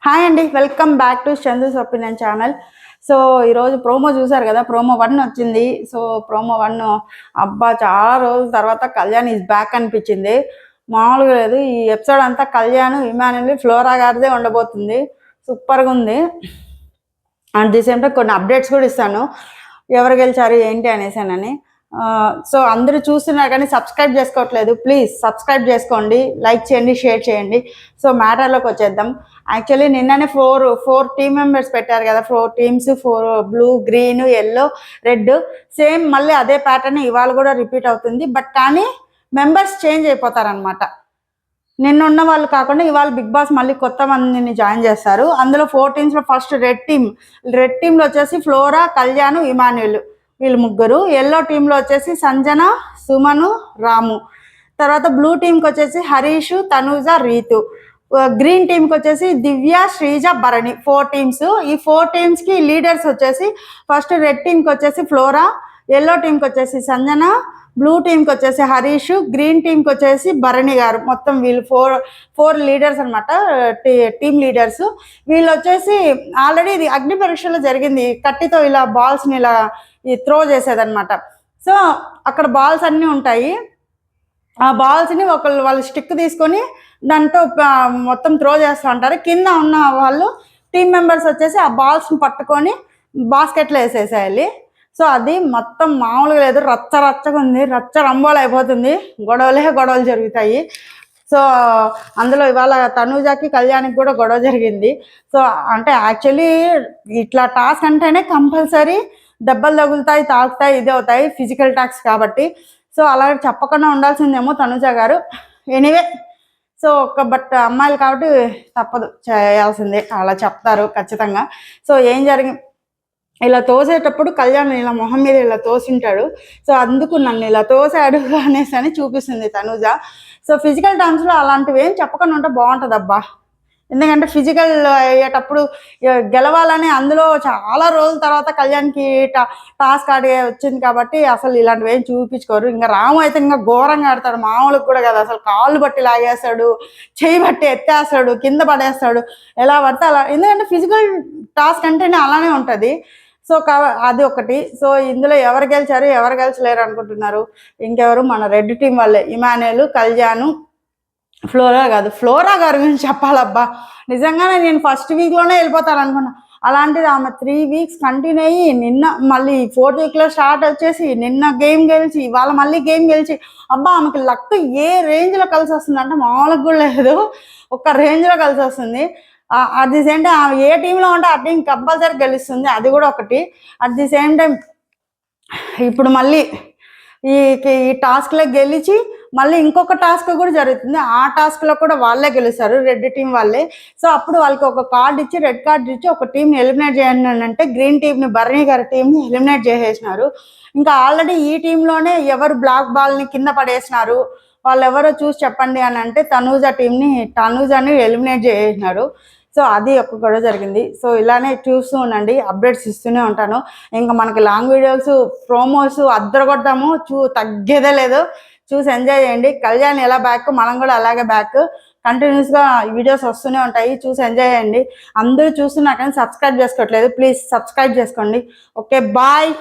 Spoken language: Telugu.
హాయ్ అండి, welcome back to Chandu's opinion channel. So ఈరోజు ప్రోమో చూసారు కదా, ప్రోమో 1 వచ్చింది. సో ప్రోమో 1 అబ్బా చాలా రోజుల తర్వాత కళ్యాణ్ ఈజ్ బ్యాక్ అనిపించింది. మామూలుగా లేదు. ఈ ఎపిసోడ్ అంతా కళ్యాణ్, ఇమాన్యుల్, ఫ్లోరా గారిదే ఉండబోతుంది. సూపర్గా ఉంది. అండ్ ది సేమ్ టైం కొన్ని అప్డేట్స్ కూడా ఇస్తాను, ఎవరు గెలిచారు ఏంటి అనేసానని. సో అందరూ చూస్తున్నారు కానీ సబ్స్క్రైబ్ చేసుకోవట్లేదు. ప్లీజ్ సబ్స్క్రైబ్ చేసుకోండి, లైక్ చేయండి, షేర్ చేయండి. సో మ్యాటర్లోకి వచ్చేద్దాం. యాక్చువల్లీ నిన్ననే ఫోర్ టీమ్ మెంబర్స్ పెట్టారు కదా, 4 teams, 4 blue, green, yellow, red. Same మళ్ళీ అదే ప్యాటర్న్ ఇవాళ కూడా రిపీట్ అవుతుంది. బట్ కానీ మెంబర్స్ చేంజ్ అయిపోతారనమాట. నిన్న ఉన్న వాళ్ళు కాకుండా ఇవాళ బిగ్ బాస్ మళ్ళీ కొత్త మందిని జాయిన్ చేస్తారు. అందులో 4 టీమ్స్లో ఫస్ట్ రెడ్ టీంలో వచ్చేసి ఫ్లోరా, కళ్యాణ్, ఇమాన్యుల్, వీళ్ళు ముగ్గురు. ఎల్లో టీంలో వచ్చేసి సంజన, సుమను, రాము. తర్వాత బ్లూ టీంకి వచ్చేసి హరీష్, తనూజ, రీతు. గ్రీన్ టీంకి వచ్చేసి దివ్య, శ్రీజ, భరణి. 4 టీమ్స్. ఈ 4 టీమ్స్కి లీడర్స్ వచ్చేసి ఫస్ట్ రెడ్ టీంకి వచ్చేసి ఫ్లోరా, ఎల్లో టీంకి వచ్చేసి సంజన, బ్లూ టీంకి వచ్చేసి హరీష్, గ్రీన్ టీంకి వచ్చేసి భరణి గారు. మొత్తం వీళ్ళు ఫోర్ లీడర్స్ అనమాట, టీమ్ లీడర్స్. వీళ్ళు వచ్చేసి ఆల్రెడీ ఇది అగ్ని పరీక్షలో జరిగింది. కట్టితో ఇలా బాల్స్ని ఇలా త్రో చేసేదన్నమాట. సో అక్కడ బాల్స్ అన్నీ ఉంటాయి. ఆ బాల్స్ని వాళ్ళు స్టిక్ తీసుకొని దాంతో మొత్తం త్రో చేస్తూ ఉంటారు. కింద ఉన్న వాళ్ళు టీమ్ మెంబర్స్ వచ్చేసి ఆ బాల్స్ని పట్టుకొని బాస్కెట్లో వేసేసేయాలి. సో అది మొత్తం మామూలుగా లేదు, రచ్చగా ఉంది. రంబోలు అయిపోతుంది, గొడవలు జరుగుతాయి. సో అందులో ఇవాళ తనూజకి, కళ్యాణ్కి కూడా గొడవ జరిగింది. సో అంటే యాక్చువల్లీ ఇట్లా టాస్క్ అంటేనే కంపల్సరీ దెబ్బలు తగులుతాయి, తాకుతాయి, ఇది అవుతాయి, ఫిజికల్ టాస్క్ కాబట్టి. సో అలా చెప్పకుండా ఉండాల్సిందేమో తనూజ గారు. ఎనీవే, సో బట్ అమ్మాయిలు కాబట్టి తప్పదు, చేయాల్సిందే, అలా చెప్తారు ఖచ్చితంగా. సో ఏం జరిగింది, ఇలా తోసేటప్పుడు కళ్యాణ్ ఇలా మొహం మీద ఇలా తోసింటాడు. సో అందుకు నన్ను ఇలా తోసాడు అనేసి అని చూపిస్తుంది తనూజ. సో ఫిజికల్ టర్మ్స్లో అలాంటివి ఏం చెప్పకుండా ఉంటే బాగుంటుంది అబ్బా. ఎందుకంటే ఫిజికల్ అయ్యేటప్పుడు గెలవాలని అందులో చాలా రోజుల తర్వాత కళ్యాణ్కి టాస్క్ ఆడే వచ్చింది కాబట్టి అసలు ఇలాంటివి ఏం చూపించుకోరు. ఇంకా రాము అయితే ఇంకా ఘోరంగా ఆడతాడు, మామూలుగా కూడా కదా. అసలు కాళ్ళు బట్టి లాగేస్తాడు, చేయి బట్టి ఎత్తేస్తాడు, కింద పడేస్తాడు, ఎలా పడితే అలా. ఎందుకంటే ఫిజికల్ టాస్క్ అంటేనే అలానే ఉంటుంది. సో అది ఒకటి. సో ఇందులో ఎవరు గెలిచారు, ఎవరు గెలిచలేరు అనుకుంటున్నారు? ఇంకెవరు, మన రెడ్ టీం వాళ్ళే. ఇమాన్యుల్, కళ్యాణ్, ఫ్లోరా గారి గురించి చెప్పాలబ్బా. నిజంగానే నేను ఫస్ట్ వీక్లోనే వెళ్ళిపోతాను అనుకున్నా. అలాంటిది ఆమె 3 వీక్స్ కంటిన్యూ అయ్యి నిన్న మళ్ళీ 4th వీక్లో స్టార్ట్ వచ్చేసి నిన్న గేమ్ గెలిచి ఇవాళ మళ్ళీ గేమ్ గెలిచి, అబ్బా ఆమెకి లక్ ఏ రేంజ్లో కలిసి వస్తుంది అంటే మామూలుగా కూడా లేదు, ఒక రేంజ్లో కలిసి వస్తుంది. అట్ ది సేమ్ టైం ఆమె ఏ టీంలో ఉంటే ఆ టీం కంపల్సరీ గెలుస్తుంది, అది కూడా ఒకటి. అట్ ది సేమ్ టైం ఇప్పుడు మళ్ళీ ఈ టాస్క్లో గెలిచి మళ్ళీ ఇంకొక టాస్క్ కూడా జరుగుతుంది. ఆ టాస్క్లో కూడా వాళ్ళే గెలుస్తారు, రెడ్ టీం వాళ్ళే. సో అప్పుడు వాళ్ళకి ఒక కార్డు ఇచ్చి, రెడ్ కార్డు ఇచ్చి ఒక టీంని ఎలిమినేట్ చేయండి అని అంటే గ్రీన్ టీంని, భరణి గారి టీంని ఎలిమినేట్ చేసేసినారు. ఇంకా ఆల్రెడీ ఈ టీంలోనే ఎవరు బ్లాక్ బాల్ని కింద పడేసినారు, వాళ్ళు ఎవరో చూసి చెప్పండి అని అంటే తనూజని ఎలిమినేట్ చేసేసినారు. సో అది ఒక గొడవ జరిగింది. సో ఇలానే చూస్తూ ఉండండి, అప్డేట్స్ ఇస్తూనే ఉంటాను. ఇంకా మనకి లాంగ్ వీడియోస్, ప్రోమోస్ అద్దరగొడతాము, తగ్గేదే లేదు. చూసి ఎంజాయ్ చేయండి. కళ్యాణ్ ఎలా బ్యాక్, మనం కూడా అలాగే బ్యాక్. కంటిన్యూస్గా వీడియోస్ వస్తూనే ఉంటాయి, చూసి ఎంజాయ్ చేయండి. అందరూ చూస్తున్నా కానీ సబ్స్క్రైబ్ చేసుకోవట్లేదు, ప్లీజ్ సబ్స్క్రైబ్ చేసుకోండి. Okay, bye.